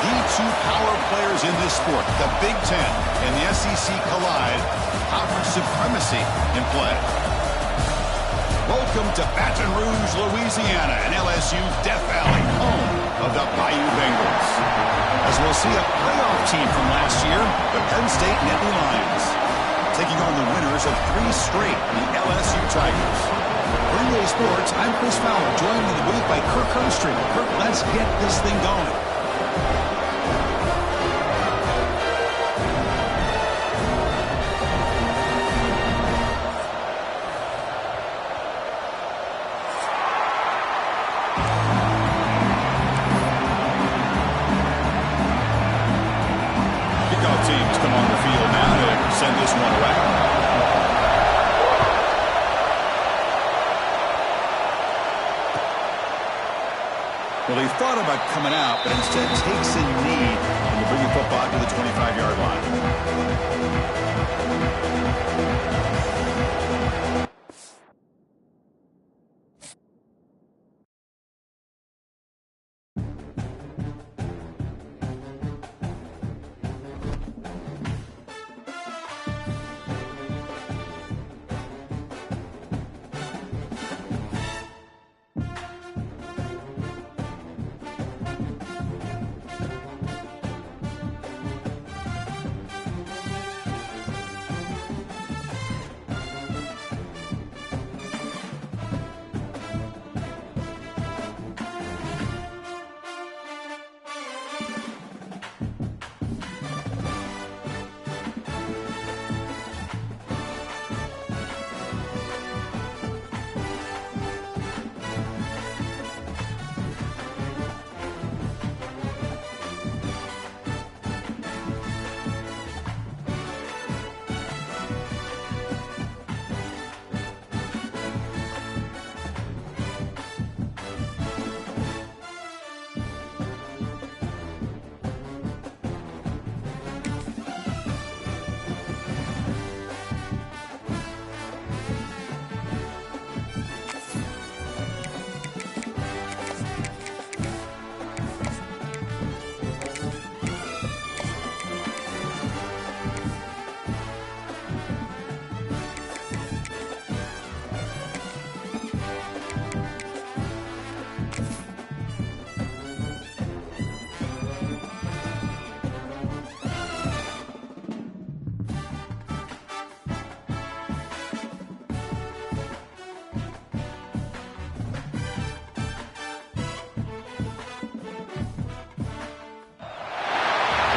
The two power players in this sport, the Big Ten and the SEC collide. Conference supremacy in play. Welcome to Baton Rouge, Louisiana, and LSU's Death Valley, home of the Bayou Bengals. As we'll see a playoff team from last year, the Penn State Nittany Lions, taking on the winners of 3 straight, the LSU Tigers. For EA Sports, I'm Chris Fowler, joined in the booth by Kirk Herbstreit. Kirk, let's get this thing going. Teams come on the field now to send this one around. Well, he thought about coming out, but instead takes a knee and will bring the football to the 25-yard line.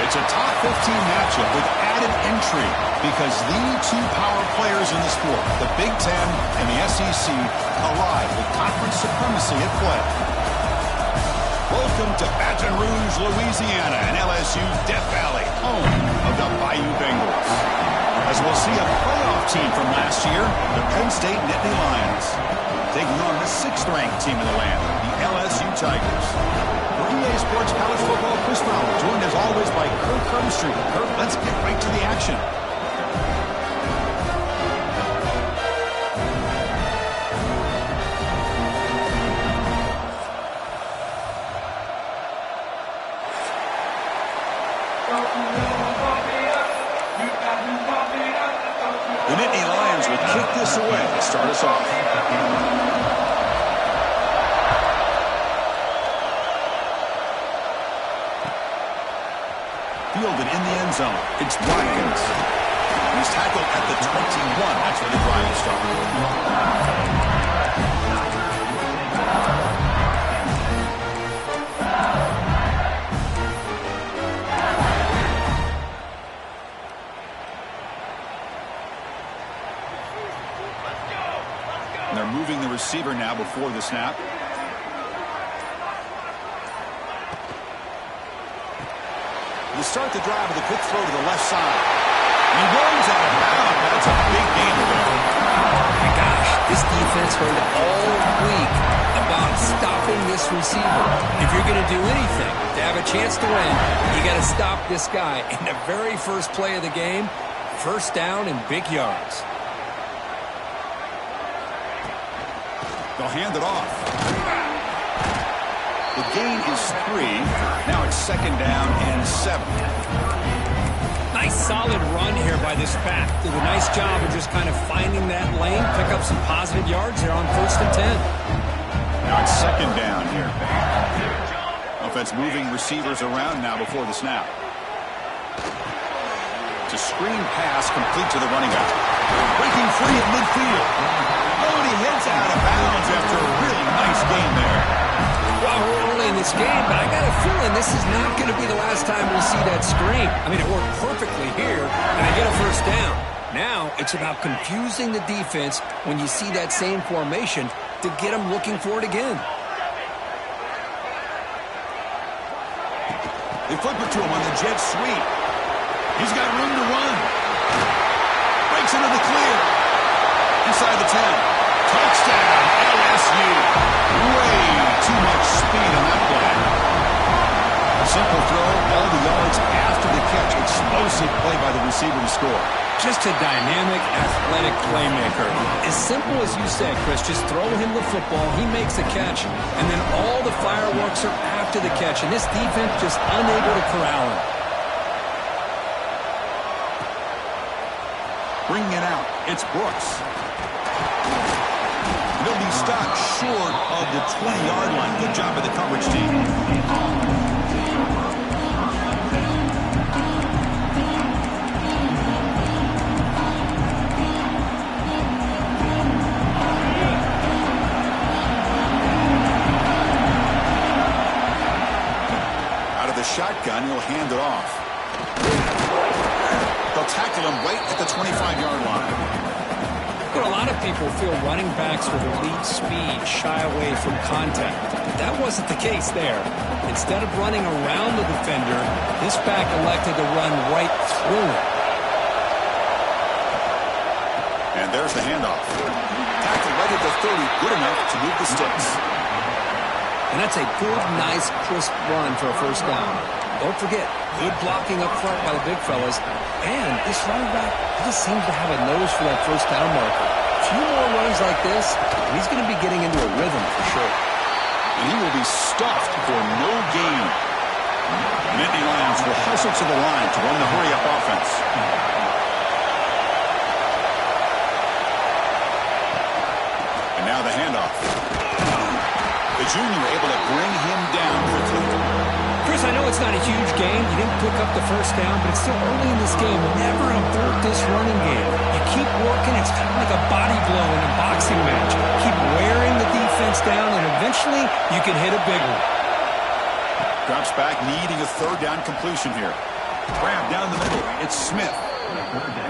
It's a top 15 matchup with added intrigue because the two power players in the sport, the Big Ten and the SEC, collide with conference supremacy at play. Welcome to Baton Rouge, Louisiana, and LSU's Death Valley, home of the Bayou Bengals. As we'll see a playoff team from last year, the Penn State Nittany Lions, taking on the 6th-ranked team in the land, the LSU Tigers. For EA Sports College Football, Chris Fowler, joined as always by Kirk Herbstreit. Kirk, let's get right to the action. The Nittany Lions will kick this away to start us off. Fielded in the end zone. It's Watkins. He's tackled at the 21. That's where the drive started. And they're moving the receiver now before the snap. They start the drive with a quick throw to the left side. He runs out of bounds. That's a big gain there. My gosh, this defense heard all week about stopping this receiver. If you're going to do anything to have a chance to win, you got to stop this guy. In the very first play of the game, first down and big yards. They'll hand it off. The gain is 3. Now it's 2nd down and 7. Nice solid run here by this back. Did a nice job of just kind of finding that lane, pick up some positive yards there on 1st and 10. Now it's 2nd down here. Offense moving receivers around now before the snap. It's a screen pass complete to the running back. Breaking free at midfield. Oh, and he heads out of bounds after a really nice game there. Well, we're early in this game, but I got a feeling this is not going to be the last time we see that screen. I mean, it worked perfectly here, and they get a 1st down. Now it's about confusing the defense when you see that same formation to get them looking for it again. They flip it to him on the jet sweep. He's got room to run. Breaks into the clear. Inside the 10. Touchdown, LSU. Way too much speed on that play. Simple throw, all the yards after the catch. Explosive play by the receiver to score. Just a dynamic, athletic playmaker. As simple as you said, Chris, just throw him the football, he makes the catch, and then all the fireworks are after the catch, and this defense just unable to corral him. Bringing it out, it's Brooks. They'll be stopped short of the 20-yard line. Good job by the coverage team. Shotgun, he'll hand it off. They'll tackle him right at the 25-yard line. But a lot of people feel running backs with elite speed shy away from contact. But that wasn't the case there. Instead of running around the defender, this back elected to run right through him. And there's the handoff. Tackle right at the 30, good enough to move the sticks. And that's a good, nice, crisp run for a 1st down. Don't forget, good blocking up front by the big fellas. And this running back just seems to have a nose for that 1st down marker. A few more runs like this, and he's going to be getting into a rhythm for sure. And he will be stuffed for no gain. Nittany Lions will hustle to the line to run the hurry-up offense. And now the handoff. The junior able to bring him down quickly. Chris, I know it's not a huge game. You didn't pick up the 1st down, but it's still early in this game. Never abort this running game. You keep working. It's kind of like a body blow in a boxing match. Keep wearing the defense down, and eventually you can hit a big one. Drops back, needing a 3rd down completion here. Grab down the middle. It's Smith.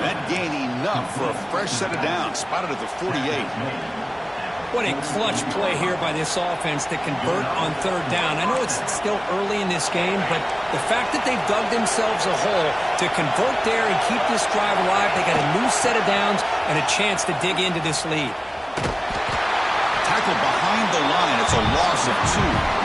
That gain enough for a fresh set of downs. Spotted at the 48. What a clutch play here by this offense to convert on 3rd down. I know it's still early in this game, but the fact that they've dug themselves a hole to convert there and keep this drive alive, they got a new set of downs and a chance to dig into this lead. Tackle behind the line. It's a loss of 2.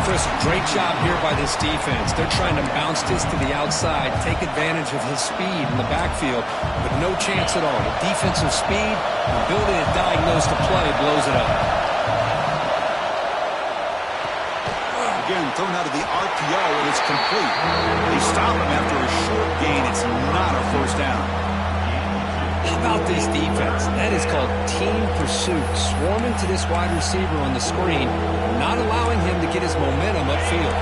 Chris, great job here by this defense. They're trying to bounce this to the outside, take advantage of his speed in the backfield, but no chance at all. The defensive speed, the ability to diagnose the play, blows it up. Again, thrown out of the RPO, and it's complete. They stop him after a short gain. It's not a 1st down. How about this defense? That is called team pursuit. Swarming to this wide receiver on the screen, not allowing him to get his momentum upfield.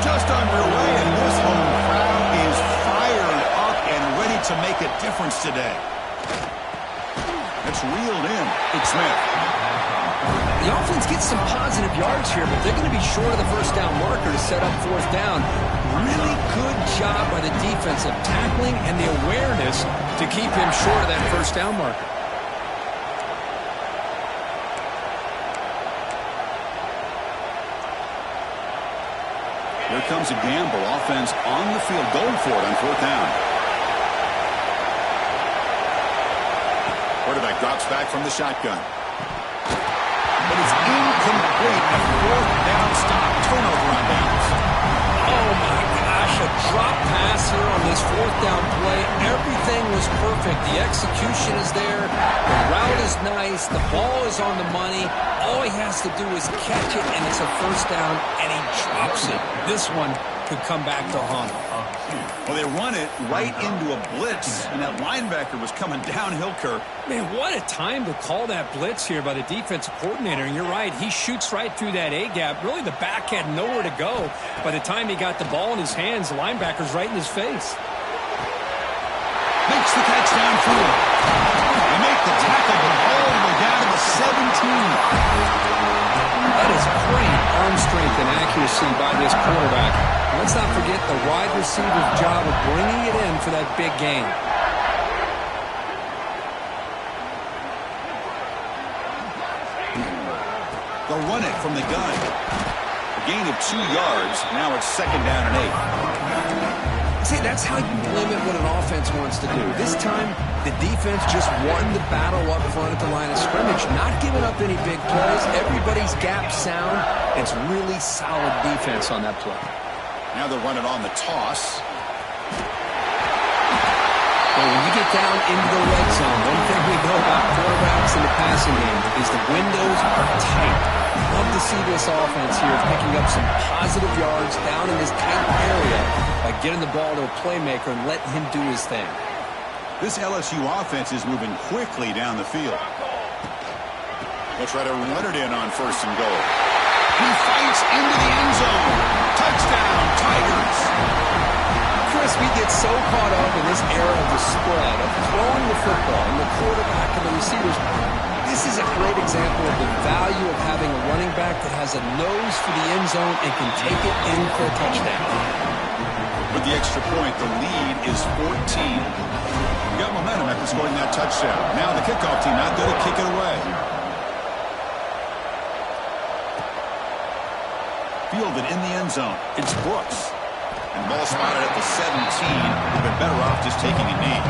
Just underway, and this home crowd is fired up and ready to make a difference today. It's reeled in. It's Smith. The offense gets some positive yards here, but they're going to be short of the 1st down marker to set up 4th down. Really good job by the defense of tackling and the awareness to keep him short of that 1st down marker. Here comes a gamble. Offense on the field, going for it on 4th down. Quarterback drops back from the shotgun. But it's incomplete. A 4th down stop. Turnover on downs. Oh, my gosh. A drop pass here on this 4th down play. Everything was perfect perfect. The execution is there. The route is nice. The ball is on the money. All he has to do is catch it, and it's a first down, and he drops it. This one could come back to haunt him. Well, they run it right into a blitz, and that linebacker was coming downhill, Kirk. Man, what a time to call that blitz here by the defensive coordinator. And you're right, he shoots right through that A-gap. Really, the back had nowhere to go. By the time he got the ball in his hands, the linebacker's right in his face. Makes the catch downfield. They make the tackle, but all the way down to the 17. That is great arm strength and accuracy by this quarterback. Let's not forget the wide receiver's job of bringing it in for that big gain. They'll run it from the gun. A gain of 2 yards. Now it's 2nd down and 8. See, that's how you limit what an offense wants to do. This time, the defense just won the battle up front at the line of scrimmage, not giving up any big plays. Everybody's gap sound. It's really solid defense on that play. Now they'll run it on the toss. Well, when you get down into the red zone, one thing we know about quarterbacks in the passing game is the windows are tight. Love to see this offense here picking up some positive yards down in this tight area by getting the ball to a playmaker and letting him do his thing. This LSU offense is moving quickly down the field. They'll try to run it in on 1st and goal. He fights into the end zone. Touchdown, Tigers. Chris, we get so caught up in this era of the spread, of throwing the football, and the quarterback and the receivers. This is a great example of the value of having a running back that has a nose for the end zone and can take it in for a touchdown. With the extra point, the lead is 14. We got momentum after scoring that touchdown. Now the kickoff team out there to kick it away. Fielded in the end zone. It's Brooks. And ball spotted at the 17. They've been better off just taking a knee.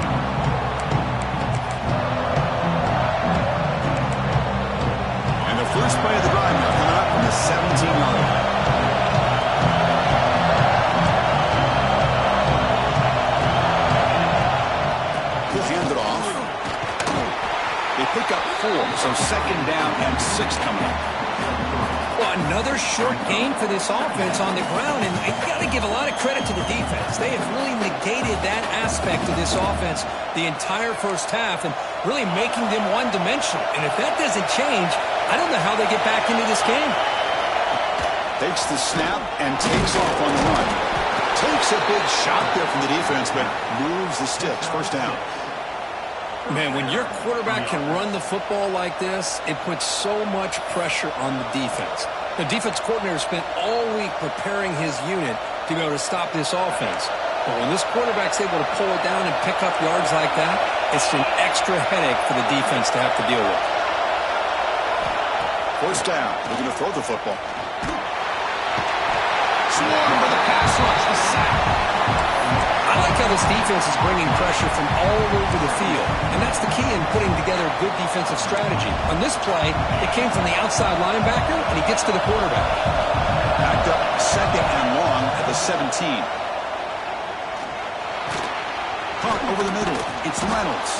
And the first play of the drive now coming up from the 17-yard line. He'll hand it off. They pick up 4, so 2nd down and 6 coming up. Well, another short gain for this offense on the ground, and you got to give a lot of credit to the defense. They have really negated that aspect of this offense the entire first half and really making them one-dimensional. And if that doesn't change, I don't know how they get back into this game. Takes the snap and takes off on the run. Takes a big shot there from the defense, but moves the sticks. First down. Man, when your quarterback can run the football like this, it puts so much pressure on the defense. The defense coordinator spent all week preparing his unit to be able to stop this offense. But when this quarterback's able to pull it down and pick up yards like that, it's an extra headache for the defense to have to deal with. First down. They're going to throw the football. Swarmed by the pass rush. The sack. I like how this defense is bringing pressure from all over the field, and that's the key in putting together a good defensive strategy. On this play, it came from the outside linebacker, and he gets to the quarterback. Backed up 2nd and long at the 17. Caught over the middle. It's Reynolds.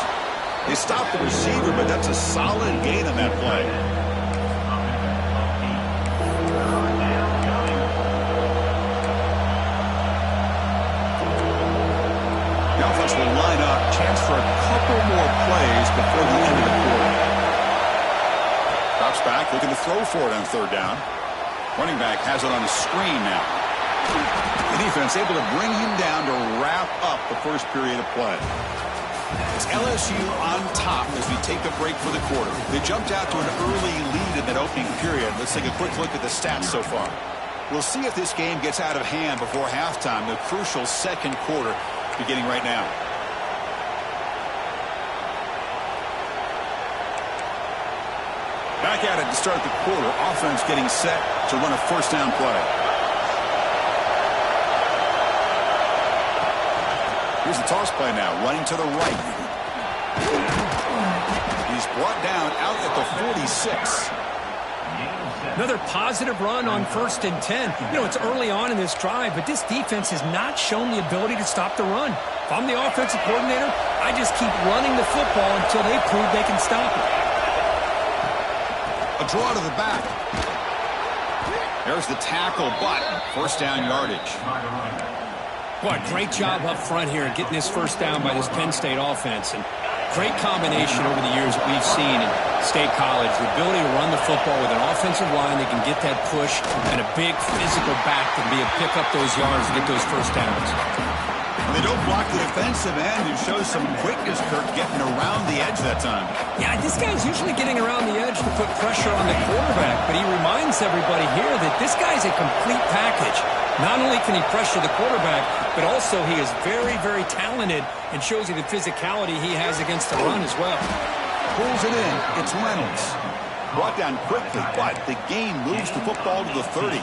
They stop the receiver, but that's a solid gain on that play. The offense will line up. Chance for a couple more plays before the end of the quarter. Drops back, looking to throw for it on 3rd down. Running back has it on the screen now. The defense able to bring him down to wrap up the first period of play. It's LSU on top as we take a break for the quarter. They jumped out to an early lead in that opening period. Let's take a quick look at the stats so far. We'll see if this game gets out of hand before halftime, the crucial 2nd quarter beginning right now. Back at it to start the quarter. Offense getting set to run a first down play. Here's the toss play now, running to the right. He's brought down out at the 46. Another positive run on 1st and 10. You know, it's early on in this drive, but this defense has not shown the ability to stop the run. If I'm the offensive coordinator, I just keep running the football until they prove they can stop it. A draw to the back. There's the tackle, but first down yardage. Boy, great job up front here getting this first down by this Penn State offense. And great combination over the years that we've seen in State College. The ability to run the football with an offensive line that can get that push and a big physical back to be able to pick up those yards and get those first downs. They don't block the defensive end, who shows some quickness, Kirk, getting around the edge that time. Yeah, this guy's usually getting around the edge to put pressure on the quarterback, but he reminds everybody here that this guy's a complete package. Not only can he pressure the quarterback, but also he is very, very talented and shows you the physicality he has against the run as well. Pulls it in. It's Reynolds. Brought down quickly, but the game moves the football to the 30.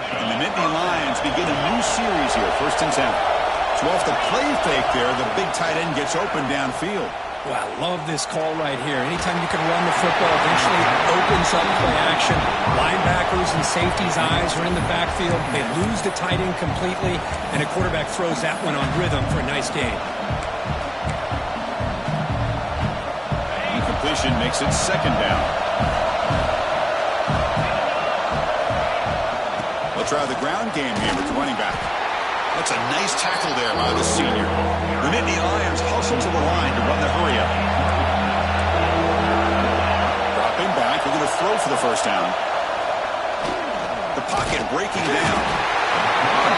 And the Nittany Lions begin a new series here, 1st and 10. So off the play fake there, the big tight end gets open downfield. Well, I love this call right here. Anytime you can run the football, eventually it opens up play action. Linebackers and safeties' eyes are in the backfield. They lose the tight end completely, and a quarterback throws that one on rhythm for a nice gain. Incompletion makes it 2nd down. They'll try the ground game here with the running back. That's a nice tackle there by the senior. The Nittany Lions hustle to the line to run the hurry-up. Dropping back, they're going to throw for the first down. The pocket breaking down.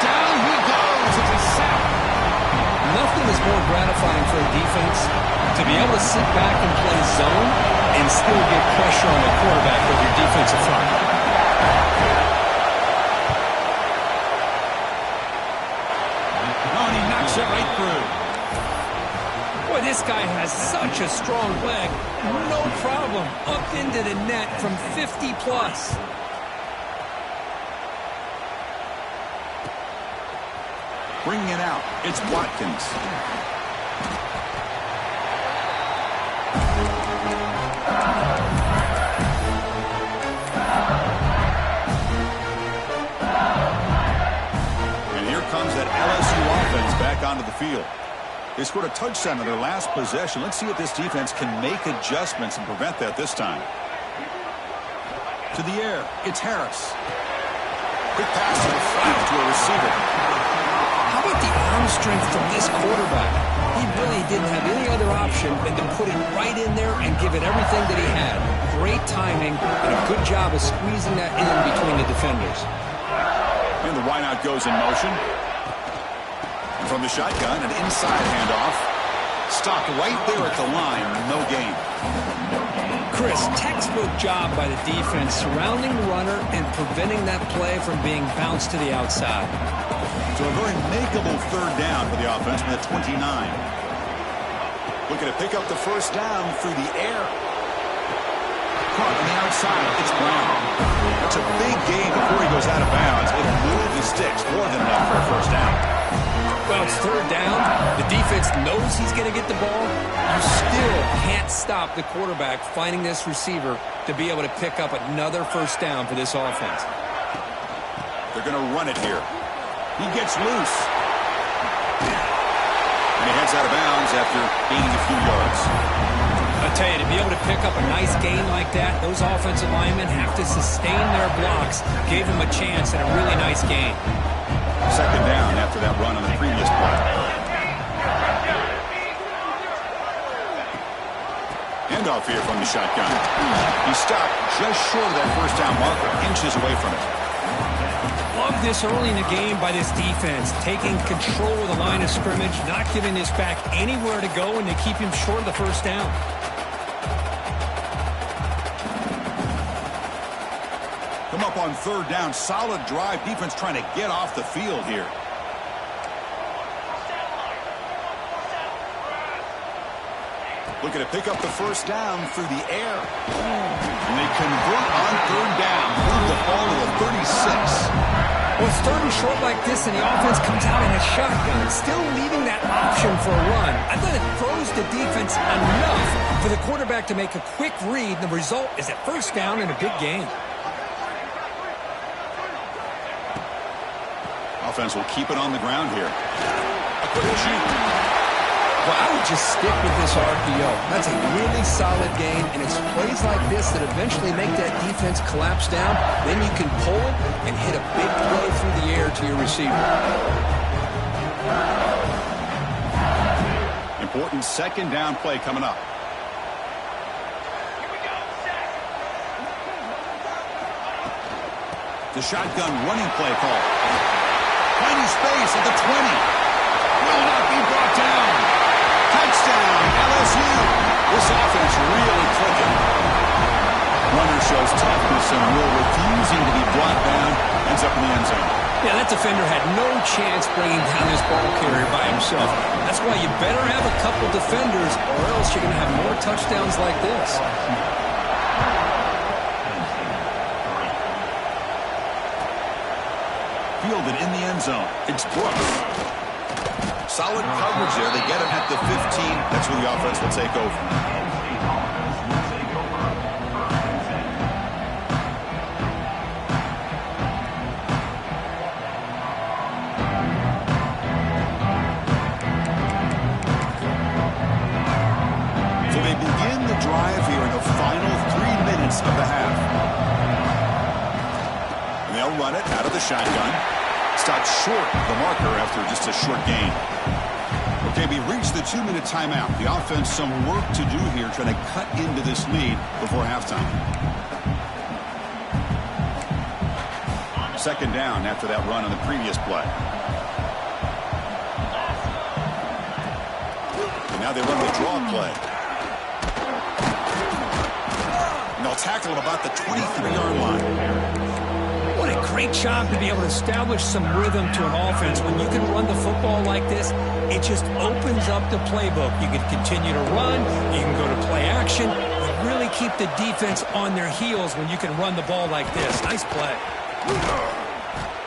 Down he goes. It's a sack. Nothing is more gratifying for a defense to be able to sit back and play zone and still get pressure on the quarterback with your defensive front. And he knocks it right through. Boy, this guy has such a strong leg. No problem. Up into the net from 50 plus. Bringing it out, it's Watkins. And here comes that LSU offense back onto the field. They scored a touchdown in their last possession. Let's see if this defense can make adjustments and prevent that this time. To the air, it's Harris. Quick pass to the flat to a receiver. How about the arm strength from this quarterback? He really didn't have any other option than to put it right in there and give it everything that he had. Great timing and a good job of squeezing that in between the defenders. And the wideout goes in motion. And from the shotgun, an inside handoff. Stopped right there at the line. No gain. Chris, textbook job by the defense surrounding the runner and preventing that play from being bounced to the outside. So a very makeable 3rd down for the offense from the 29. Looking to pick up the first down through the air. Caught on the outside. It's Brown. That's a big gain before he goes out of bounds. It'll move the sticks more than enough for a first down. Well, it's 3rd down. The defense knows he's going to get the ball. You still can't stop the quarterback finding this receiver to be able to pick up another first down for this offense. They're going to run it here. He gets loose. And he heads out of bounds after gaining a few yards. I'll tell you, to be able to pick up a nice gain like that, those offensive linemen have to sustain their blocks. Gave him a chance and a really nice gain. 2nd down after that run on the previous play. Handoff here from the shotgun. He stopped just short of that first down marker, inches away from it. Love this early in the game by this defense, taking control of the line of scrimmage, not giving this back anywhere to go, and to keep him short of the first down. Come up on 3rd down. Solid drive. Defense trying to get off the field here. Looking to pick up the first down through the air. And they convert on 3rd down. Move the ball to the 36. Well, it's third and short like this, and the offense comes out in a shotgun, still leaving that option for a run. I thought it throws the defense enough for the quarterback to make a quick read. The result is a first down and a big gain. Offense will keep it on the ground here. A quick shoot. Well, I would just stick with this RPO. That's a really solid game, and it's plays like this that eventually make that defense collapse down. Then you can pull it and hit a big throw through the air to your receiver. Important second down play coming up. The shotgun running play call. Finding space at the 20. Will not be brought down. Touchdown, LSU. This offense really clicking. Runner shows toughness and will, refusing to be brought down. Ends up in the end zone. Yeah, that defender had no chance bringing down this ball carrier by himself. That's why you better have a couple defenders, or else you're going to have more touchdowns like this. Fielded in the end zone. It's Brooks. Solid coverage there. They get him at the 15. That's where the offense will take over. So they begin the drive here in the final 3 minutes of the half. And they'll run it out of the shotgun. Stopped short of the marker after just a short gain. Okay, we reached the 2-minute timeout. The offense some work to do here trying to cut into this lead before halftime. Second down after that run on the previous play. And now they run the draw play. And they'll tackle him about the 23-yard line. What a great job to be able to establish some rhythm to an offense. When you can run the football like this, it just opens up the playbook. You can continue to run. You can go to play action. You really keep the defense on their heels when you can run the ball like this. Nice play.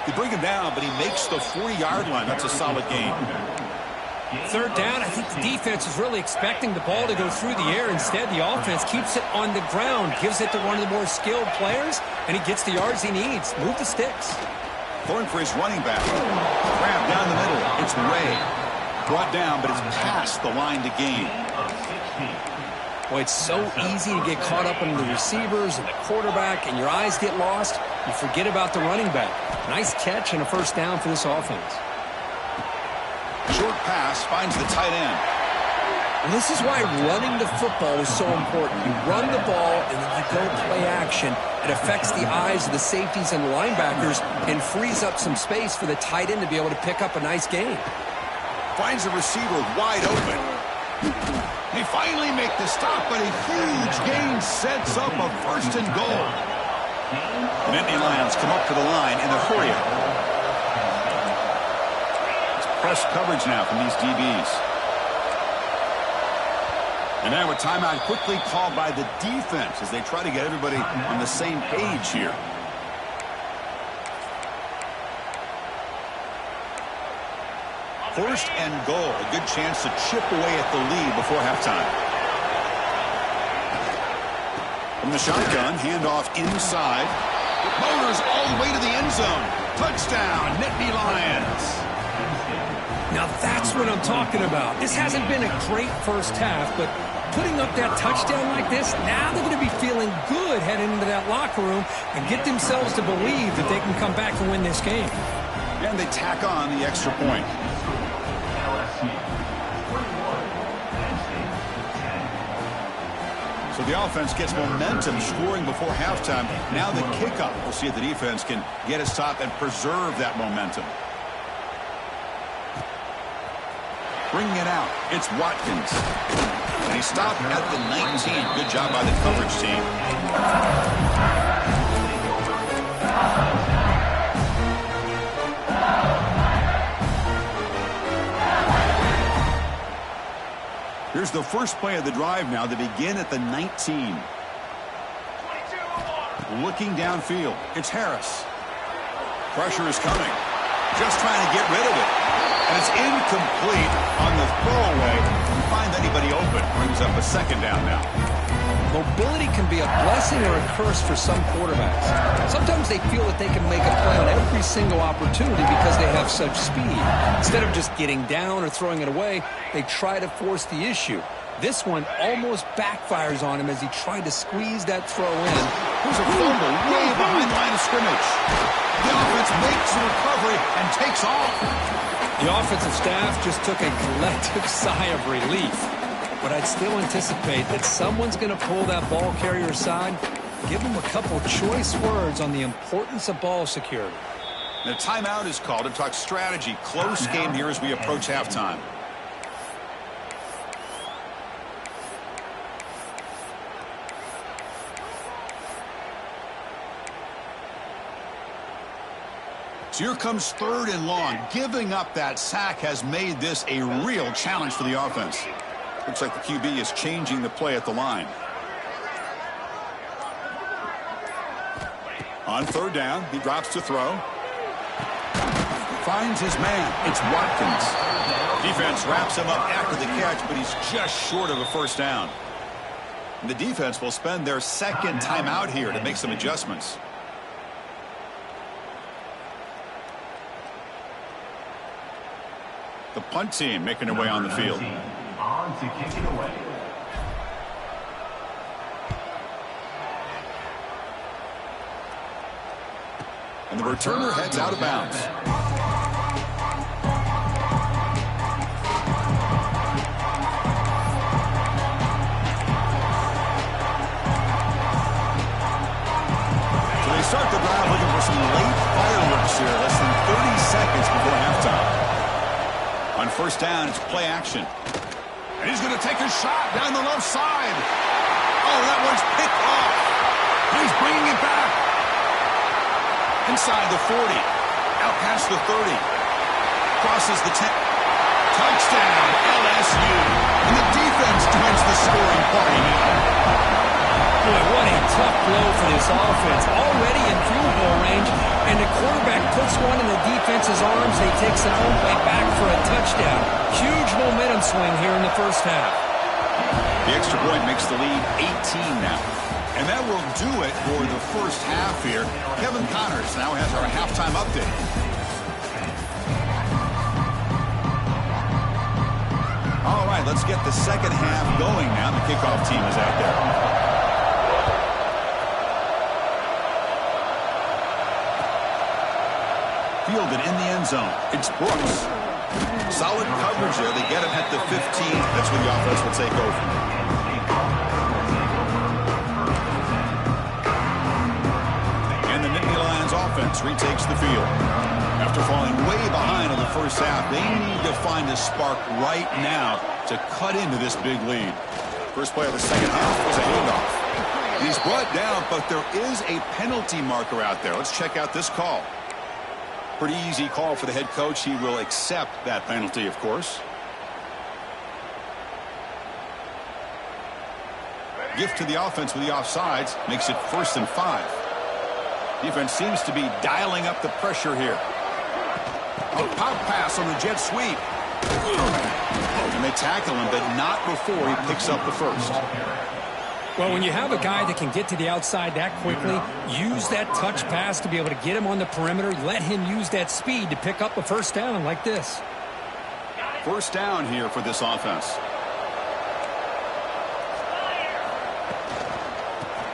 They bring him down, but he makes the 40-yard line. That's a solid gain. Third down, I think the defense is really expecting the ball to go through the air. Instead, the offense keeps it on the ground, gives it to one of the more skilled players, and he gets the yards he needs. Move the sticks. Going for his running back. Grab down the middle. It's Ray. Brought down, but it's past the line to gain. Boy, it's so easy to get caught up in the receivers and the quarterback, and your eyes get lost. You forget about the running back. Nice catch and a first down for this offense. Short pass finds the tight end. And this is why running the football is so important. You run the ball and then you go play action. It affects the eyes of the safeties and linebackers and frees up some space for the tight end to be able to pick up a nice gain. Finds a receiver wide open. They finally make the stop, but a huge gain sets up a first and goal. The Nittany Lions come up to the line in a hurry. Press coverage now from these DBs. And now a timeout quickly called by the defense as they try to get everybody on the same page here. First and goal. A good chance to chip away at the lead before halftime. From the shotgun, handoff inside. Motors all the way to the end zone. Touchdown, Nittany Lions. Now that's what I'm talking about. This hasn't been a great first half, but putting up that touchdown like this, now they're going to be feeling good heading into that locker room and get themselves to believe that they can come back and win this game. And they tack on the extra point. So the offense gets momentum scoring before halftime. Now the kickoff. We'll see if the defense can get a stop and preserve that momentum. Bringing it out, it's Watkins. And he stopped at the 19. Good job by the coverage team. Here's the first play of the drive now. They begin at the 19. Looking downfield, it's Harris. Pressure is coming. Just trying to get rid of it. And it's incomplete on the throwaway. Find anybody open. Brings up a second down now. Mobility can be a blessing or a curse for some quarterbacks. Sometimes they feel that they can make a play on every single opportunity because they have such speed. Instead of just getting down or throwing it away, they try to force the issue. This one almost backfires on him as he tried to squeeze that throw in. There's a fumble way behind the line of scrimmage. The offense makes the recovery and takes off. The offensive staff just took a collective sigh of relief. But I'd still anticipate that someone's going to pull that ball carrier aside, give him a couple choice words on the importance of ball security. The timeout is called to talk strategy. Close game here as we approach halftime. So here comes 3rd and long. Giving up that sack has made this a real challenge for the offense. Looks like the QB is changing the play at the line. On 3rd down, he drops to throw. Finds his man. It's Watkins. Defense wraps him up after the catch, but he's just short of a first down. And the defense will spend their second timeout here to make some adjustments. The punt team making their way on the field. On to kick it away. And the returner heads out of bounds. So they start the drive looking for some late fireworks here. Less than 30 seconds before halftime. On 1st down, it's play action. And he's going to take a shot down the left side. Oh, that one's picked off. He's bringing it back. Inside the 40. Out past the 30. Crosses the 10. Touchdown, LSU. And the defense joins the scoring party now. Boy, what a tough blow for this offense. Already in field goal range, and the quarterback puts one in the defense's arms. They take some own way back for a touchdown. Huge momentum swing here in the first half. The extra point makes the lead 18 now. And that will do it for the first half here. Kevin Connors now has our halftime update. All right, let's get the second half going now. The kickoff team is out there. Fielded in the end zone. It's Brooks. Solid coverage there. They get him at the 15. That's where the offense will take over. And the Nittany Lions offense retakes the field. After falling way behind in the first half, they need to find a spark right now to cut into this big lead. First play of the second half was a handoff. He's brought down, but there is a penalty marker out there. Let's check out this call. Pretty easy call for the head coach. He will accept that penalty, of course. Gift to the offense with the offsides makes it 1st and 5. Defense seems to be dialing up the pressure here. A pop pass on the jet sweep. And they tackle him, but not before he picks up the first. Well, when you have a guy that can get to the outside that quickly, use that touch pass to be able to get him on the perimeter, let him use that speed to pick up a first down like this. First down here for this offense.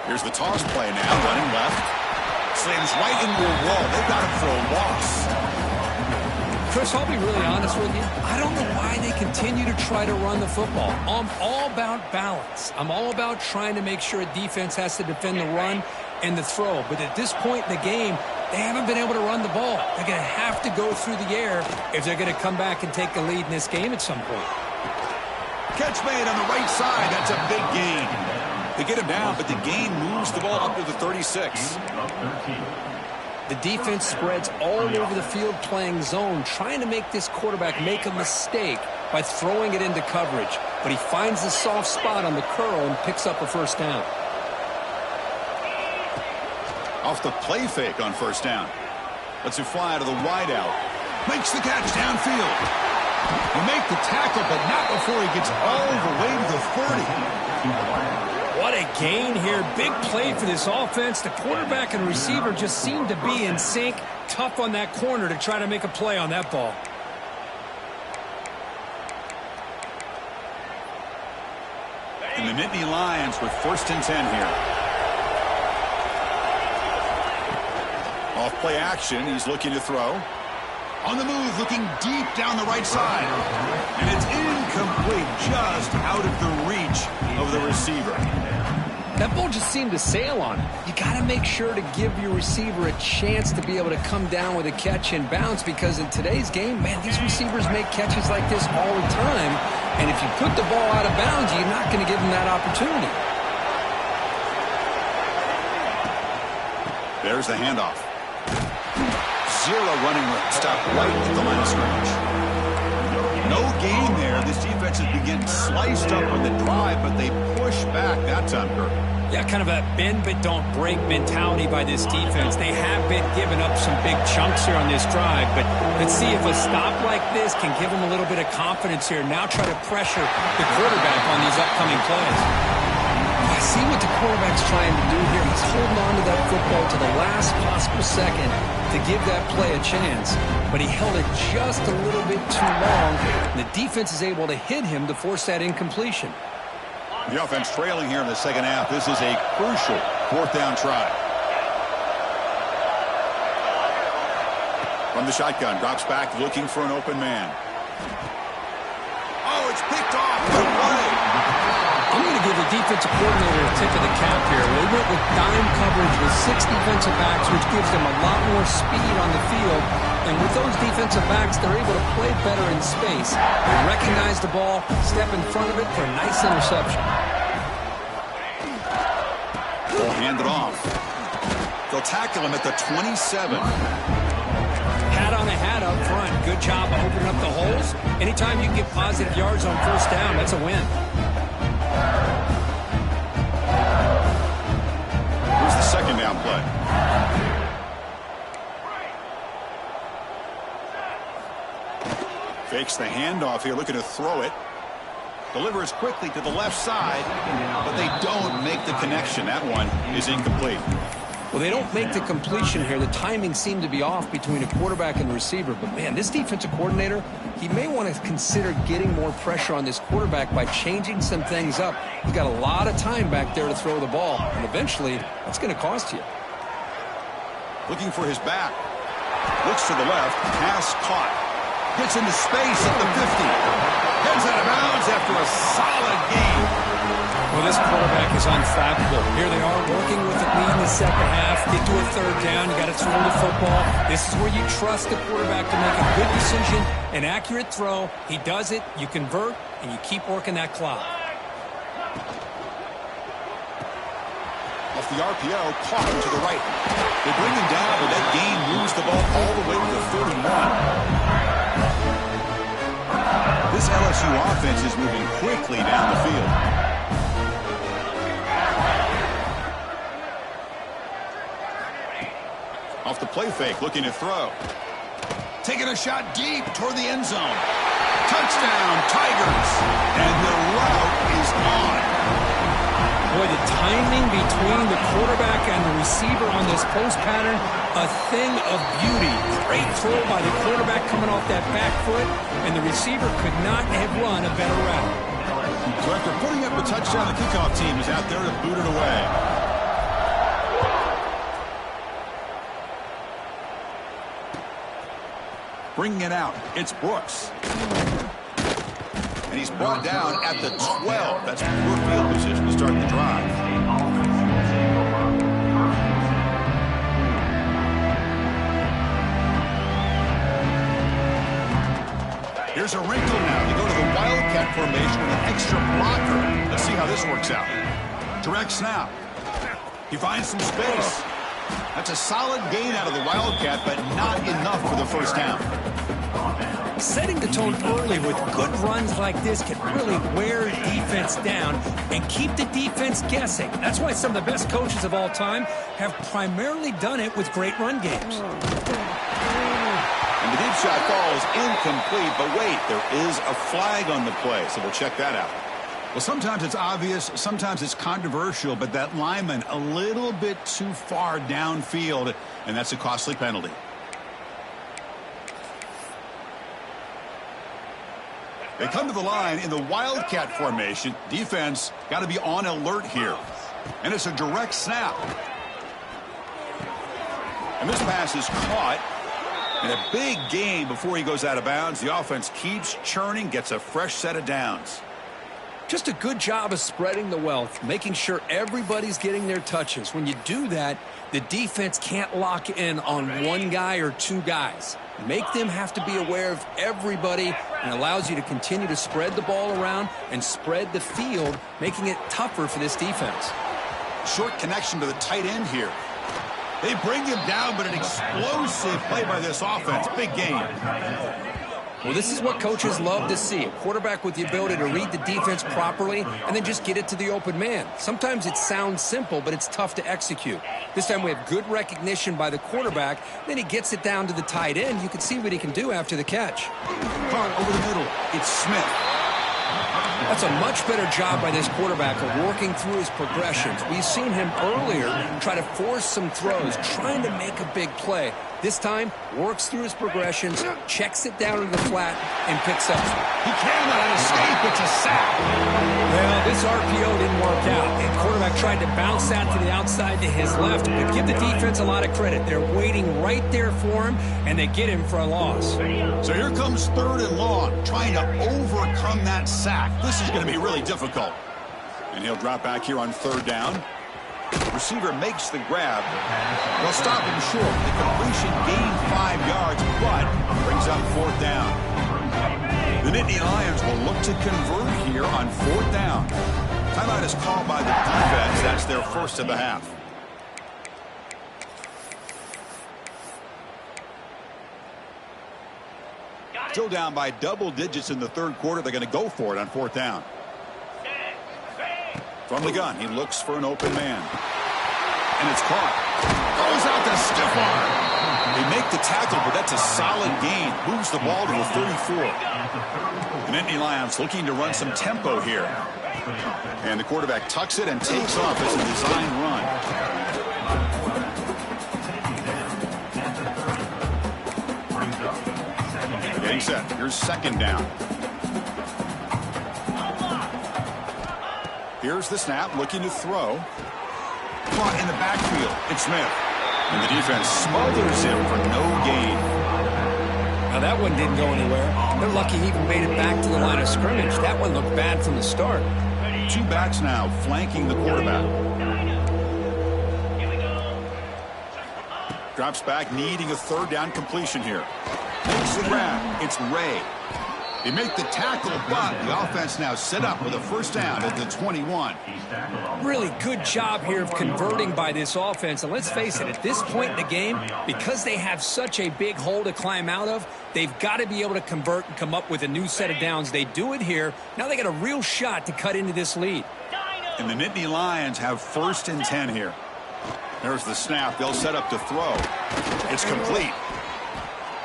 Here's the toss play now, running left. Slams right into a wall. They've got him for a loss. Chris, I'll be really honest with you. I don't know why they continue to try to run the football. I'm all about balance. I'm all about trying to make sure a defense has to defend the run and the throw. But at this point in the game, they haven't been able to run the ball. They're going to have to go through the air if they're going to come back and take the lead in this game at some point. Catch made on the right side. That's a big gain. They get him down, but the gain moves the ball up to the 36. The defense spreads all over the field playing zone, trying to make this quarterback make a mistake by throwing it into coverage. But he finds the soft spot on the curl and picks up a first down. Off the play fake on first down. Lets it fly to the wideout. Makes the catch downfield. He make the tackle, but not before he gets all the way to the 30. What a gain here. Big play for this offense. The quarterback and receiver just seem to be in sync. Tough on that corner to try to make a play on that ball. And the Nittany Lions with 1st and 10 here. Off play action. He's looking to throw. On the move, looking deep down the right side. And it's incomplete, just out of the reach of the receiver. That ball just seemed to sail on him. You got to make sure to give your receiver a chance to be able to come down with a catch and bounce, because in today's game, man, these receivers make catches like this all the time. And if you put the ball out of bounds, you're not going to give them that opportunity. There's the handoff. Zero running room. Stop right at the line of scrimmage. No gain there. This defense has been getting sliced up on the drive, but they push back that time, Kirk. Yeah, kind of a bend but don't break mentality by this defense. They have been giving up some big chunks here on this drive, but let's see if a stop like this can give them a little bit of confidence here. Now try to pressure the quarterback on these upcoming plays. I see what the quarterback's trying to do here. He's holding on to that football to the last possible second to give that play a chance, but he held it just a little bit too long, and the defense is able to hit him to force that incompletion. The offense trailing here in the second half. This is a crucial 4th down try. From the shotgun, drops back looking for an open man. Oh, it's picked off. Good play. I'm going to give the defensive coordinator a tip of the cap here. They went with dime coverage with 6 defensive backs, which gives them a lot more speed on the field. And with those defensive backs, they're able to play better in space. They recognize the ball, step in front of it for a nice interception. Ball handed off. They'll tackle him at the 27. Hat on a hat up front. Good job of opening up the holes. Anytime you can get positive yards on 1st down, that's a win. Here's the 2nd down play. Fakes the handoff here, looking to throw it. Delivers quickly to the left side, but they don't make the connection. That one is incomplete. Well, they don't make the completion here. The timing seemed to be off between a quarterback and receiver. But, man, this defensive coordinator, he may want to consider getting more pressure on this quarterback by changing some things up. He's got a lot of time back there to throw the ball, and eventually that's going to cost you. Looking for his back. Looks to the left. Pass caught. Gets into space at the 50. Heads out of bounds after a solid game. Well, this quarterback is unflappable. Here they are working with the lead in the second half. Get to a 3rd down. You got to throw the football. This is where you trust the quarterback to make a good decision, an accurate throw. He does it, you convert, and you keep working that clock. Off the RPO, caught him to the right. They bring him down, but that gain moves the ball all the way to the 31. This LSU offense is moving quickly down the field. Off the play fake, looking to throw. Taking a shot deep toward the end zone. Touchdown, Tigers. And the route is on. Boy, the timing between the quarterback and the receiver on this post pattern, a thing of beauty. Great throw by the quarterback coming off that back foot, and the receiver could not have run a better route. So after putting up a touchdown, the kickoff team is out there to boot it away. Bringing it out, it's Brooks. And he's brought down at the 12. That's poor field position to start the drive. Here's a wrinkle now. They go to the Wildcat formation with an extra blocker. Let's see how this works out. Direct snap. He finds some space. That's a solid gain out of the Wildcat, but not enough for the 1st down. Setting the tone early with good runs like this can really wear defense down and keep the defense guessing. That's why some of the best coaches of all time have primarily done it with great run games. shot falls incomplete, but wait, there is a flag on the play, so we'll check that out. Well, sometimes it's obvious, sometimes it's controversial, but that lineman a little bit too far downfield, and that's a costly penalty. They come to the line in the Wildcat formation. Defense got to be on alert here. And it's a direct snap. And this pass is caught. And a big gain before he goes out of bounds. The offense keeps churning, gets a fresh set of downs. Just a good job of spreading the wealth, making sure everybody's getting their touches. When you do that, the defense can't lock in on one guy or two guys. Make them have to be aware of everybody, and allows you to continue to spread the ball around and spread the field, making it tougher for this defense. Short connection to the tight end here. They bring him down, but an explosive play by this offense. Big gain. Well, this is what coaches love to see. A quarterback with the ability to read the defense properly and then just get it to the open man. Sometimes it sounds simple, but it's tough to execute. This time we have good recognition by the quarterback. Then he gets it down to the tight end. You can see what he can do after the catch. Caught over the middle. It's Smith. That's a much better job by this quarterback of working through his progressions. We've seen him earlier try to force some throws, trying to make a big play. This time, works through his progressions, checks it down to the flat, and picks up. He cannot escape. It's a sack. Well, this RPO didn't work out. And quarterback tried to bounce that to the outside to his left, but give the defense a lot of credit. They're waiting right there for him, and they get him for a loss. So here comes 3rd and long, trying to overcome that sack. This is going to be really difficult. And he'll drop back here on 3rd down. Receiver makes the grab. They'll stop him short. The completion gained 5 yards, but brings up 4th down. The Nittany Lions will look to convert here on 4th down. Timeout is called by the defense. That's their first of the half. Still down by double digits in the 3rd quarter. They're going to go for it on 4th down. From the gun, he looks for an open man. And it's caught. Goes out to stiff arm. They make the tackle, but that's a solid gain. Moves the ball to the 34. The Nittany Lions looking to run some tempo here. And the quarterback tucks it and takes off as a design run. Getting set. Here's 2nd down. Here's the snap, looking to throw. Caught in the backfield. It's Smith. And the defense smothers him for no gain. Now that one didn't go anywhere. They're lucky he even made it back to the line of scrimmage. That one looked bad from the start. 2 backs now flanking the quarterback. Drops back, needing a 3rd down completion here. Makes the grab. It's Ray. They make the tackle, but the offense now set up with a 1st down at the 21. Really good job here of converting by this offense. And let's face it, at this point in the game, because they have such a big hole to climb out of, they've got to be able to convert and come up with a new set of downs. They do it here. Now they got a real shot to cut into this lead. And the Nittany Lions have 1st and 10 here. There's the snap. They'll set up to throw. It's complete.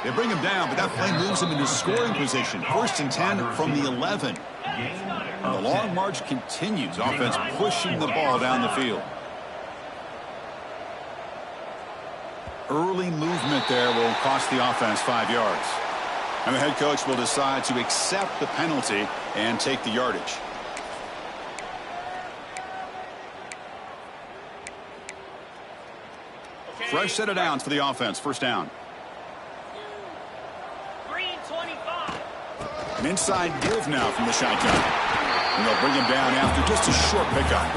They bring him down, but that play moves him into scoring position. 1st and 10 from the 11. And the long march continues. Offense pushing the ball down the field. Early movement there will cost the offense 5 yards. And the head coach will decide to accept the penalty and take the yardage. Fresh set of downs for the offense. 1st down. An inside give now from the shotgun. And they'll bring him down after just a short pickup.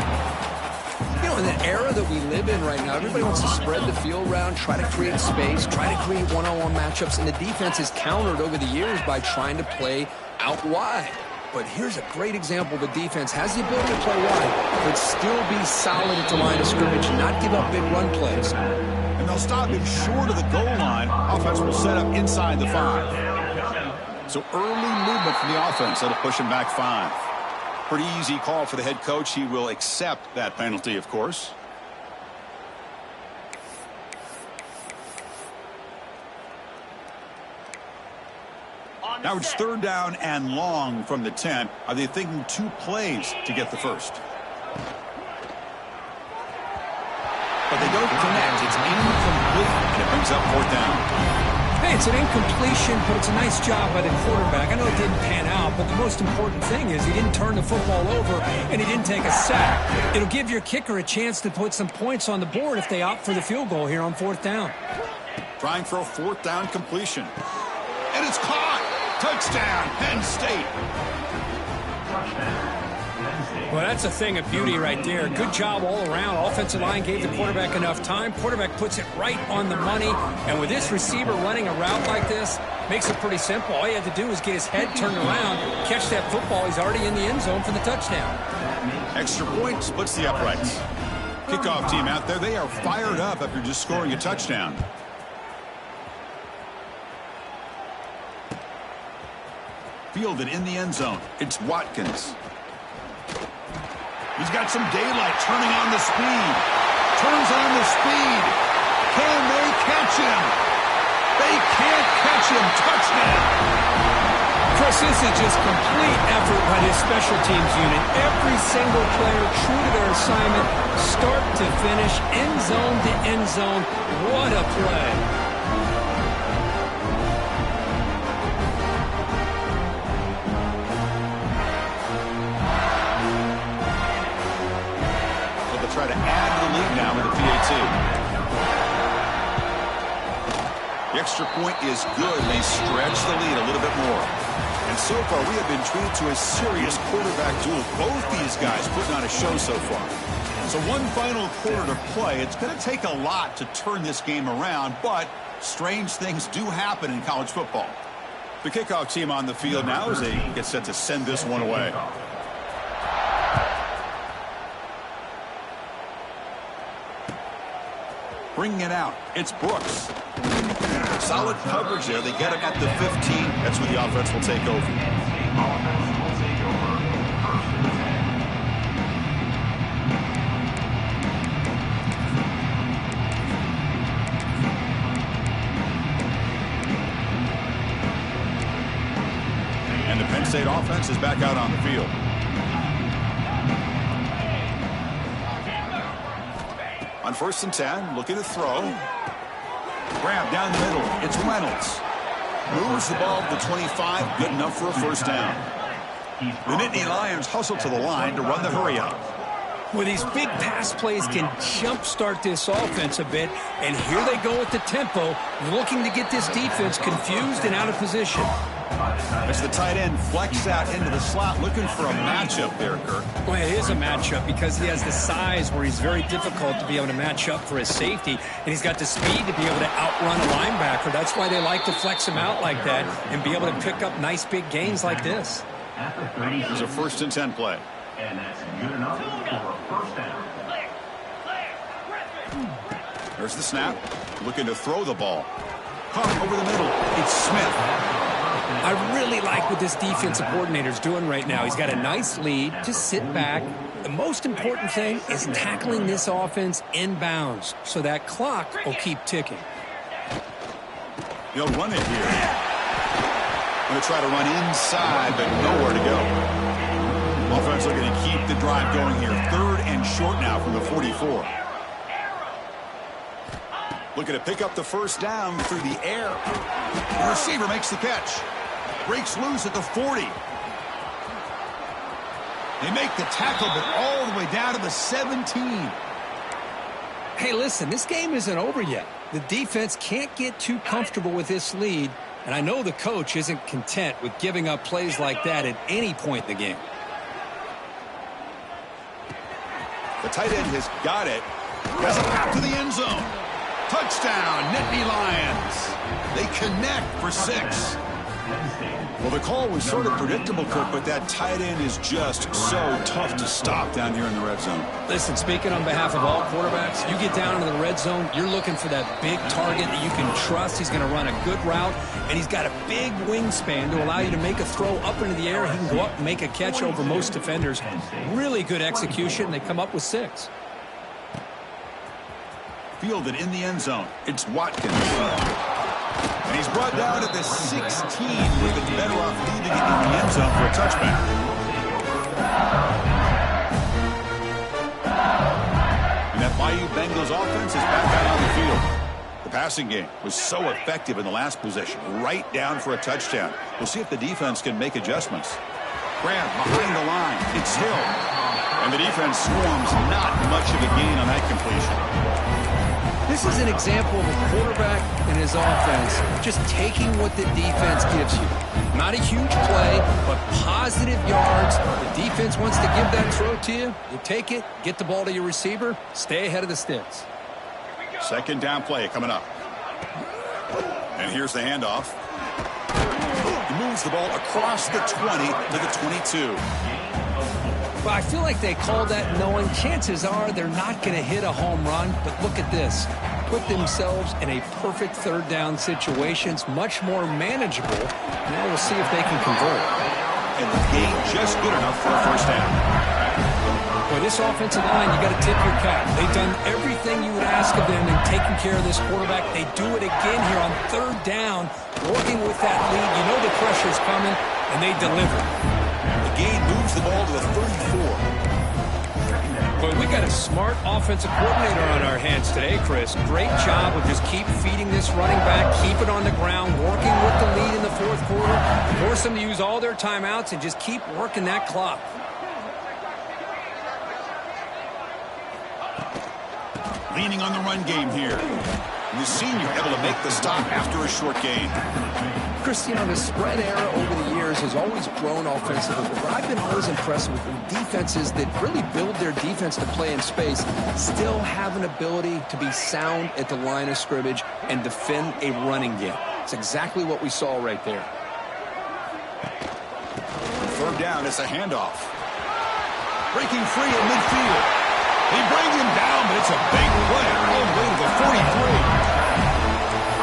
You know, in the era that we live in right now, everybody wants to spread the field around, try to create space, try to create one-on-one matchups, and the defense is countered over the years by trying to play out wide. But here's a great example. The defense has the ability to play wide, but still be solid at the line of scrimmage and not give up big run plays. And they'll stop him short of the goal line. Offense will set up inside the 5. So early movement from the offense. That'll push him back 5. Pretty easy call for the head coach. He will accept that penalty, of course. Now it's 3rd down and long from the 10. Are they thinking 2 plays to get the first? But they don't connect. It's incomplete, and it brings up 4th down. Hey, it's an incompletion, but it's a nice job by the quarterback. I know it didn't pan out, but the most important thing is he didn't turn the football over and he didn't take a sack. It'll give your kicker a chance to put some points on the board if they opt for the field goal here on 4th down. Trying for a 4th down completion. And it's caught. Touchdown, Penn State. Well, that's a thing of beauty right there. Good job all around. Offensive line gave the quarterback enough time. Quarterback puts it right on the money. And with this receiver running a route like this, makes it pretty simple. All he had to do was get his head turned around, catch that football. He's already in the end zone for the touchdown. Extra point splits the uprights. Kickoff team out there, they are fired up after just scoring a touchdown. Fielded in the end zone. It's Watkins. He's got some daylight, turning on the speed. Turns on the speed. Can they catch him? They can't catch him. Touchdown. Chris, this is just complete effort by this special teams unit. Every single player true to their assignment, start to finish, end zone to end zone. What a play. Try to add to the lead now with the PAT. The extra point is good, and they stretch the lead a little bit more. And so far, we have been treated to a serious quarterback duel. Both these guys putting on a show so far. So one final quarter to play. It's going to take a lot to turn this game around, but strange things do happen in college football. The kickoff team on the field now as they get set to send this one away. Bringing it out, it's Brooks. Solid coverage there. They get him at the 15. That's where the offense will take over. And the Penn State offense is back out on the field. On 1st and 10, looking to throw. Grab down the middle. It's Reynolds. Moves the ball to the 25. Good enough for a 1st down. The Nittany Lions hustle to the line to run the hurry up. Well, these big pass plays can jumpstart this offense a bit. And here they go at the tempo, looking to get this defense confused and out of position. As the tight end flex out into the slot, looking for a matchup there, Kirk. Well, it is a matchup because he has the size where he's very difficult to be able to match up for his safety, and he's got the speed to be able to outrun a linebacker. That's why they like to flex him out like that and be able to pick up nice big gains like this. It's a 1st and 10 play. And that's good enough for a 1st down. There's the snap. Looking to throw the ball. Caught over the middle. It's Smith. I really like what this defensive coordinator's doing right now. He's got a nice lead. Just sit back. The most important thing is tackling this offense inbounds so that clock will keep ticking. He'll run it here. Going to try to run inside, but nowhere to go. Offense looking to keep the drive going here. 3rd and short now from the 44. Looking to pick up the 1st down through the air. The receiver makes the catch. Breaks loose at the 40. They make the tackle, but all the way down to the 17. Hey, listen, this game isn't over yet. The defense can't get too comfortable with this lead, and I know the coach isn't content with giving up plays like that at any point in the game. The tight end has got it. Has it back to the end zone. Touchdown, Nittany Lions. They connect for 6. Well, the call was sort of predictable, Kirk, but that tight end is just so tough to stop down here in the red zone. Listen, speaking on behalf of all quarterbacks, you get down into the red zone, you're looking for that big target that you can trust. He's going to run a good route, and he's got a big wingspan to allow you to make a throw up into the air. He can go up and make a catch over most defenders. Really good execution. They come up with 6. Fielded in the end zone. It's Watkins. And he's brought down at the 16. Would have been better off leaving it in the end zone for a touchback. And that Bayou Bengals offense is back out on the field. The passing game was so effective in the last possession, right down for a touchdown. We'll see if the defense can make adjustments. Graham behind the line. It's Hill. And the defense swarms, not much of a gain on that completion. This is an example of a quarterback and his offense just taking what the defense gives you. Not a huge play, but positive yards. The defense wants to give that throw to you. You take it, get the ball to your receiver, stay ahead of the sticks. Second down play coming up. And here's the handoff. He moves the ball across the 20 to the 22. But I feel like they called that knowing chances are they're not going to hit a home run. But look at this. Put themselves in a perfect third down situations, much more manageable. Now we'll see if they can convert. And the gain just good enough for a first down. Boy, this offensive line, you got to tip your cap. They've done everything you would ask of them in taking care of this quarterback. They do it again here on third down, working with that lead. You know the pressure's coming, and they deliver. The gain moves the ball to the 34. Boy, we got a smart offensive coordinator on our hands today, Chris. Great job of just keep feeding this running back, keep it on the ground, working with the lead in the fourth quarter, force them to use all their timeouts, and just keep working that clock. Leaning on the run game here. And the senior able to make the stop after a short gain. Chris, you know, the spread era over the years has always grown offensively, but I've been always impressed with defenses that really build their defense to play in space, still have an ability to be sound at the line of scrimmage and defend a running game. It's exactly what we saw right there. Third down, it's a handoff. Breaking free in midfield. They bring him down, but it's a big play all the way to the 43.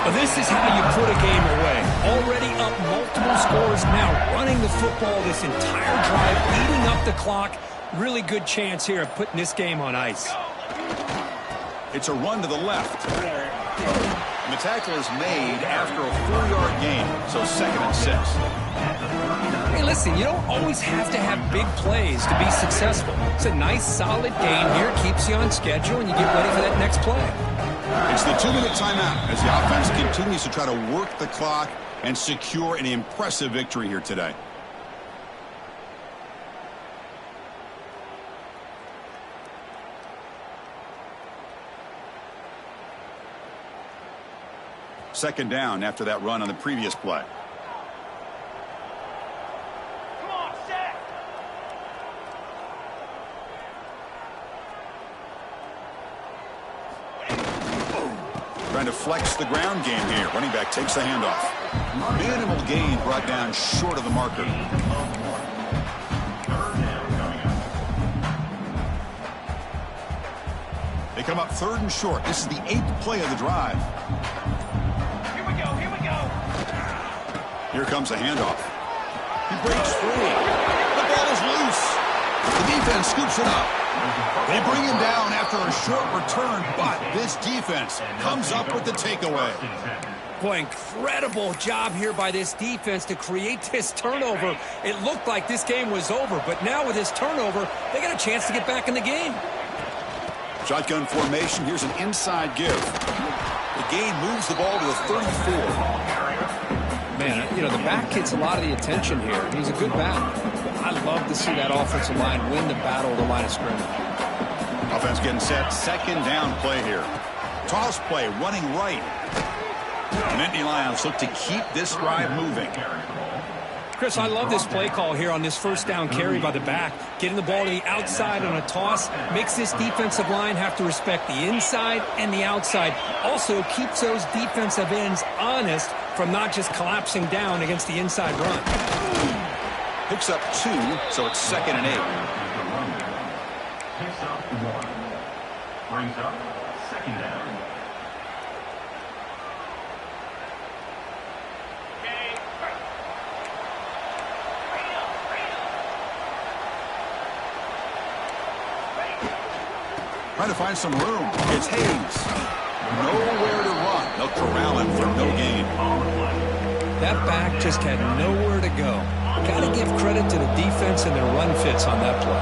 Well, this is how you put a game away. Already up multiple scores, now running the football this entire drive, eating up the clock. Really good chance here of putting this game on ice. It's a run to the left. And the tackle is made after a 4-yard gain, so 2nd and 6. Hey, listen, you don't always have to have big plays to be successful. It's a nice, solid gain here. Keeps you on schedule, and you get ready for that next play. It's the 2-minute timeout as the offense continues to try to work the clock and secure an impressive victory here today. Second down after that run on the previous play. Trying to flex the ground game here. Running back takes the handoff. Minimal gain brought down short of the marker. They come up 3rd and short. This is the 8th play of the drive. Here we go, here we go. Here comes a handoff. He breaks free. The ball is loose. The defense scoops it up. They bring him down after a short return, but this defense comes up with the takeaway. Boy, incredible job here by this defense to create this turnover. It looked like this game was over, but now with this turnover, they got a chance to get back in the game. Shotgun formation. Here's an inside give. The gain moves the ball to the 34. Man, you know, the back gets a lot of the attention here. He's a good back. I love to see that offensive line win the battle of the line of scrimmage. Offense getting set. Second down play here. Toss play running right. The Nittany Lions look to keep this drive moving. Chris, I love this play call here on this first down carry by the back. Getting the ball to the outside on a toss makes this defensive line have to respect the inside and the outside. Also keeps those defensive ends honest from not just collapsing down against the inside run. Picks up 2, so it's 2nd and 8. Picks up 1. Brings up 2nd down. Trying to find some room. It's Hayes. Nowhere to run. They'll corral him for no gain. That back just had nowhere to go. Got to give credit to the defense and their run fits on that play.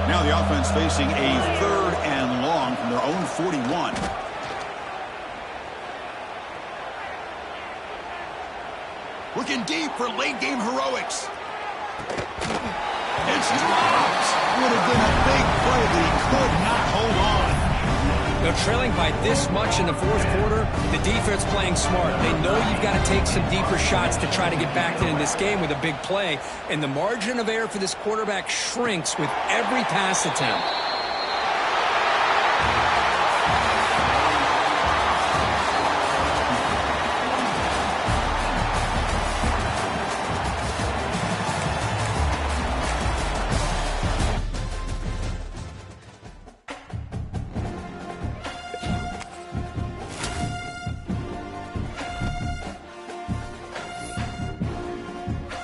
Now the offense facing a 3rd and long from their own 41. Looking deep for late-game heroics. It's dropped. Would have been a big play, but he could not hold on. They're trailing by this much in the 4th quarter. The defense playing smart. They know you've got to take some deeper shots to try to get back into this game with a big play. And the margin of error for this quarterback shrinks with every pass attempt.